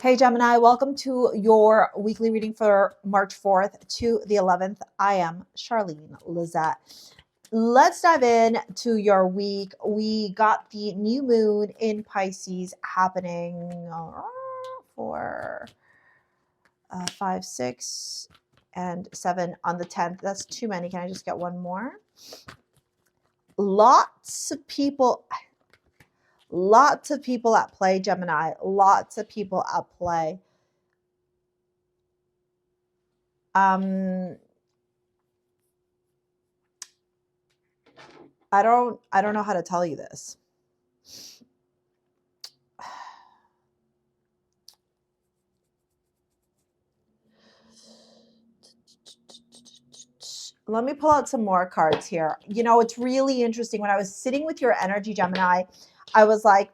Hey Gemini, welcome to your weekly reading for March 4th to the 11th. I am Charlene, Lizette. Let's dive in to your week. We got the new moon in Pisces happening for 5, 6, and 7 on the 10th. That's too many. Can I just get one more? Lots of people at play, Gemini. Lots of people at play. I don't know how to tell you this. Let me pull out some more cards here. You know, it's really interesting. When I was sitting with your energy, Gemini, I was like,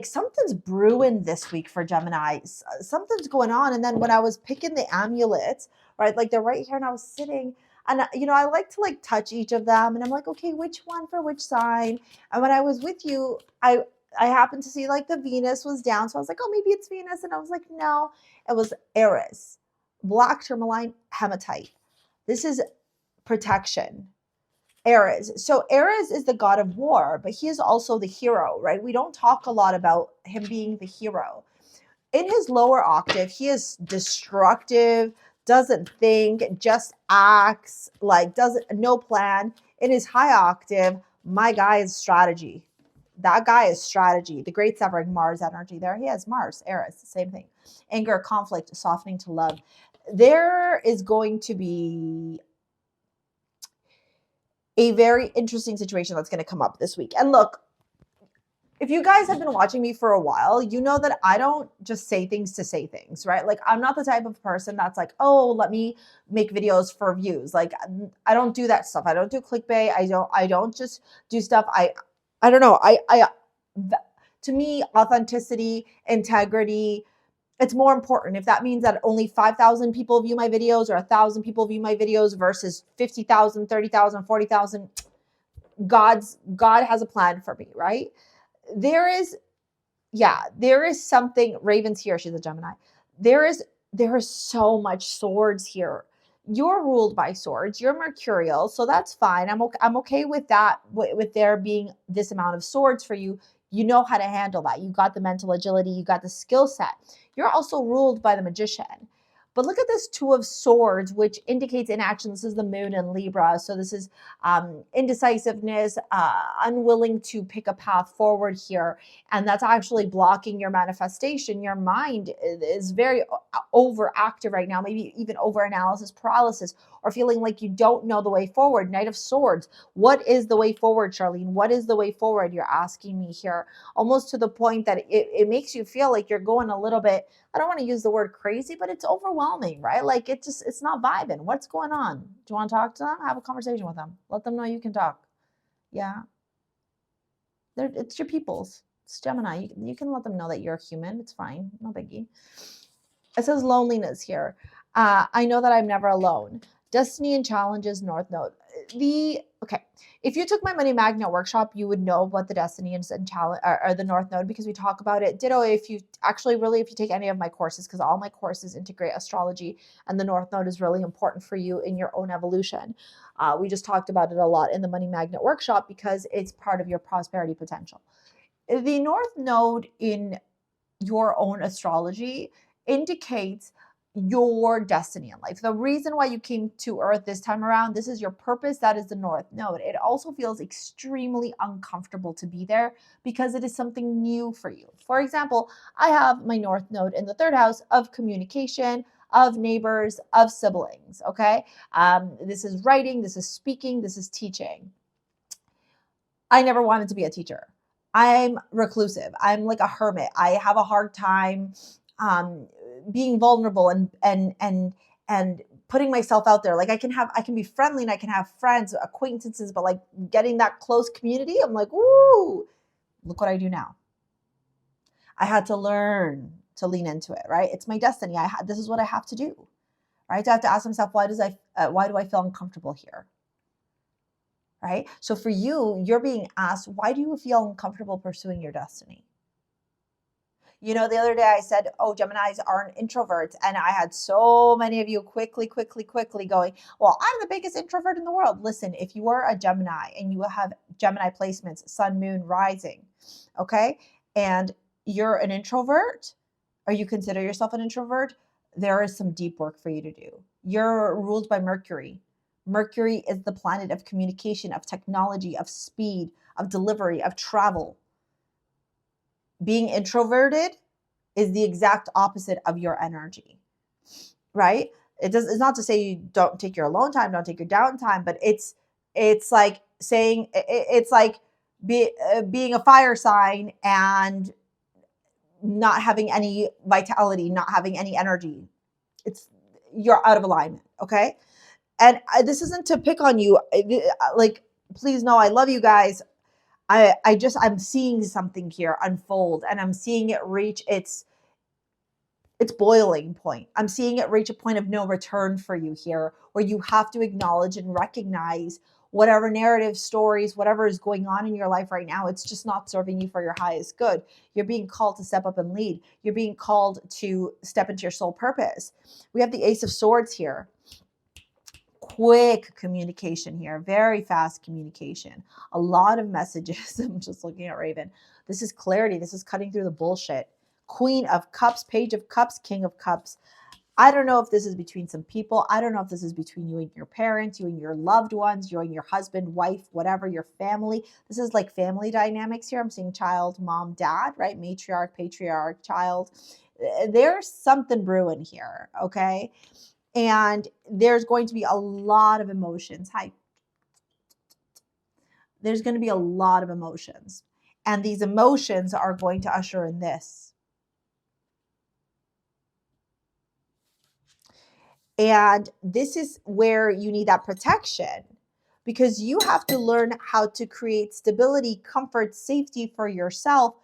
something's brewing this week for Gemini. Something's going on. And then when I was picking the amulets, right, like they're right here, and I was sitting, and you know, I like to like touch each of them, and I'm like, okay, which one for which sign? And when I was with you, I happened to see like the Venus was down, so I was like, oh, maybe it's Venus, and I was like, no, it was Eris, black tourmaline hematite. This is protection. Ares. So Ares is the god of war, but he is also the hero, right? We don't talk a lot about him being the hero. In his lower octave, he is destructive, doesn't think, just acts, like doesn't, no plan. In his high octave, my guy is strategy. That guy is strategy. The great severing Mars energy there. He has Mars, Aries, same thing. Anger, conflict, softening to love. There is going to be a very interesting situation that's going to come up this week. And look, if you guys have been watching me for a while, you know that I don't just say things to say things, right? Like I'm not the type of person that's like, oh, let me make videos for views. Like I don't do that stuff. I don't do clickbait. I don't just do stuff. I don't know. To me, authenticity, integrity, it's more important. If that means that only 5,000 people view my videos or 1,000 people view my videos versus 50,000, 30,000, 40,000, God has a plan for me, right? There is something. Raven's here. She's a Gemini. There is so much swords here. You're ruled by swords. You're mercurial, so that's fine. I'm okay with that. With there being this amount of swords for you, you know how to handle that. You got the mental agility. You got the skill set. You're also ruled by the magician. But look at this Two of Swords, which indicates inaction. This is the moon in Libra. So this is indecisiveness, unwilling to pick a path forward here. And that's actually blocking your manifestation. Your mind is very overactive right now, maybe even over-analysis paralysis, or feeling like you don't know the way forward. Knight of Swords. What is the way forward, Charlene? What is the way forward? You're asking me here. Almost to the point that it makes you feel like you're going a little bit, I don't want to use the word crazy, but it's overwhelming, right? Like it's not vibing. What's going on? Do you want to talk to them? Have a conversation with them. Let them know you can talk. Yeah. It's your peoples. It's Gemini. You can let them know that you're human. It's fine. No biggie. It says loneliness here. I know that I'm never alone. Destiny and challenges, North Node. Okay. If you took my money magnet workshop, you would know what the destiny and challenge or the North Node, because we talk about it. Ditto if you take any of my courses, because all my courses integrate astrology, and the North Node is really important for you in your own evolution. We just talked about it a lot in the money magnet workshop because it's part of your prosperity potential. The North Node in your own astrology indicates your destiny in life. The reason why you came to Earth this time around, this is your purpose. That is the North Node. It also feels extremely uncomfortable to be there because it is something new for you. For example, I have my North Node in the 3rd house of communication, of neighbors, of siblings. Okay. This is writing, this is speaking, this is teaching. I never wanted to be a teacher. I'm reclusive. I'm like a hermit. I have a hard time being vulnerable and putting myself out there. Like I can be friendly and I can have friends, acquaintances, but like getting that close community, I'm like, ooh, look what I do now. I had to learn to lean into it, right? It's my destiny. This is what I have to do, right? I have to ask myself, why do I feel uncomfortable here? Right? So for you, you're being asked, why do you feel uncomfortable pursuing your destiny? You know, the other day I said, oh, Geminis aren't introverts. And I had so many of you quickly going, well, I'm the biggest introvert in the world. Listen, if you are a Gemini and you have Gemini placements, sun, moon, rising, okay, and you're an introvert, or you consider yourself an introvert, there is some deep work for you to do. You're ruled by Mercury. Mercury is the planet of communication, of technology, of speed, of delivery, of travel. Being introverted is the exact opposite of your energy, right? It's not to say you don't take your alone time, don't take your downtime, but it's like saying it's like being a fire sign and not having any vitality, not having any energy. You're out of alignment, okay? And this isn't to pick on you. Like, please know I love you guys. I'm seeing something here unfold, and I'm seeing it reach its boiling point. I'm seeing it reach a point of no return for you here, where you have to acknowledge and recognize whatever narrative, stories, whatever is going on in your life right now, it's just not serving you for your highest good. You're being called to step up and lead. You're being called to step into your soul purpose. We have the Ace of Swords here. Quick communication here, very fast communication, a lot of messages. I'm just looking at Raven. This is clarity. This is cutting through the bullshit. Queen of Cups, Page of Cups, King of Cups. I don't know if this is between some people. I don't know if this is between you and your parents, you and your loved ones, you and your husband, wife, whatever, your family. This is like family dynamics here. I'm seeing child, mom, dad, right? Matriarch, patriarch, child. There's something brewing here, okay? And there's going to be a lot of emotions. Hi. There's going to be a lot of emotions. And these emotions are going to usher in this. And this is where you need that protection, because you have to learn how to create stability, comfort, safety for yourself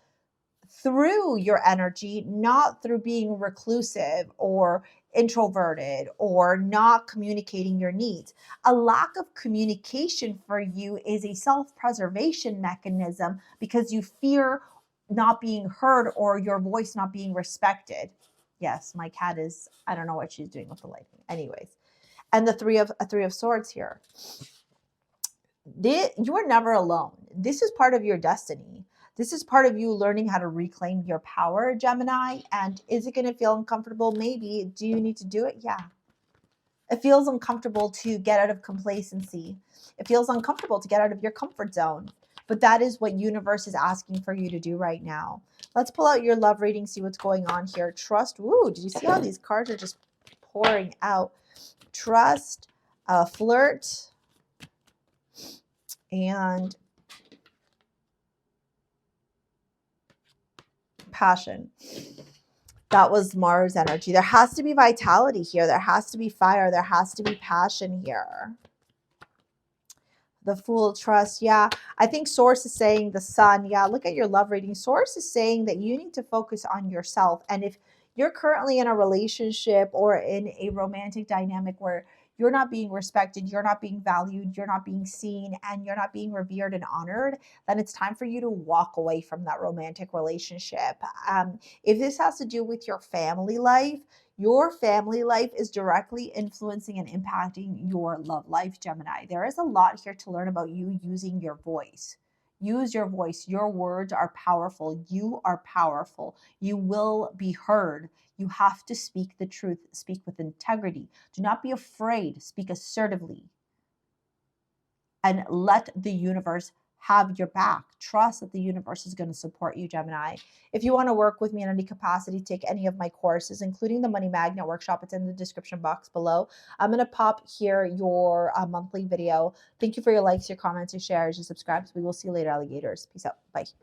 through your energy, not through being reclusive or introverted or not communicating your needs. A lack of communication for you is a self-preservation mechanism because you fear not being heard or your voice not being respected. Yes, my cat is, I don't know what she's doing with the lighting. Anyways, and the three of swords here. You are never alone. This is part of your destiny. This is part of you learning how to reclaim your power, Gemini. And is it going to feel uncomfortable? Maybe. Do you need to do it? Yeah. It feels uncomfortable to get out of complacency. It feels uncomfortable to get out of your comfort zone. But that is what universe is asking for you to do right now. Let's pull out your love reading, see what's going on here. Trust. Woo, did you see how these cards are just pouring out? Trust, flirt, and passion. That was Mars energy. There has to be vitality here. There has to be fire. There has to be passion here. The Fool, trust. Yeah, I think Source is saying the Sun. Yeah, look at your love reading. Source is saying that you need to focus on yourself. And if you're currently in a relationship or in a romantic dynamic where you're not being respected, you're not being valued, you're not being seen, and you're not being revered and honored, then it's time for you to walk away from that romantic relationship. If this has to do with your family life is directly influencing and impacting your love life, Gemini. There is a lot here to learn about you using your voice. Use your voice. Your words are powerful. You are powerful. You will be heard. You have to speak the truth. Speak with integrity. Do not be afraid. Speak assertively. And let the universe have your back. Trust that the universe is going to support you, Gemini. If you want to work with me in any capacity, take any of my courses, including the Money Magnet workshop. It's in the description box below. I'm going to pop here your monthly video. Thank you for your likes, your comments, your shares, your subscribes. We will see you later, alligators. Peace out. Bye.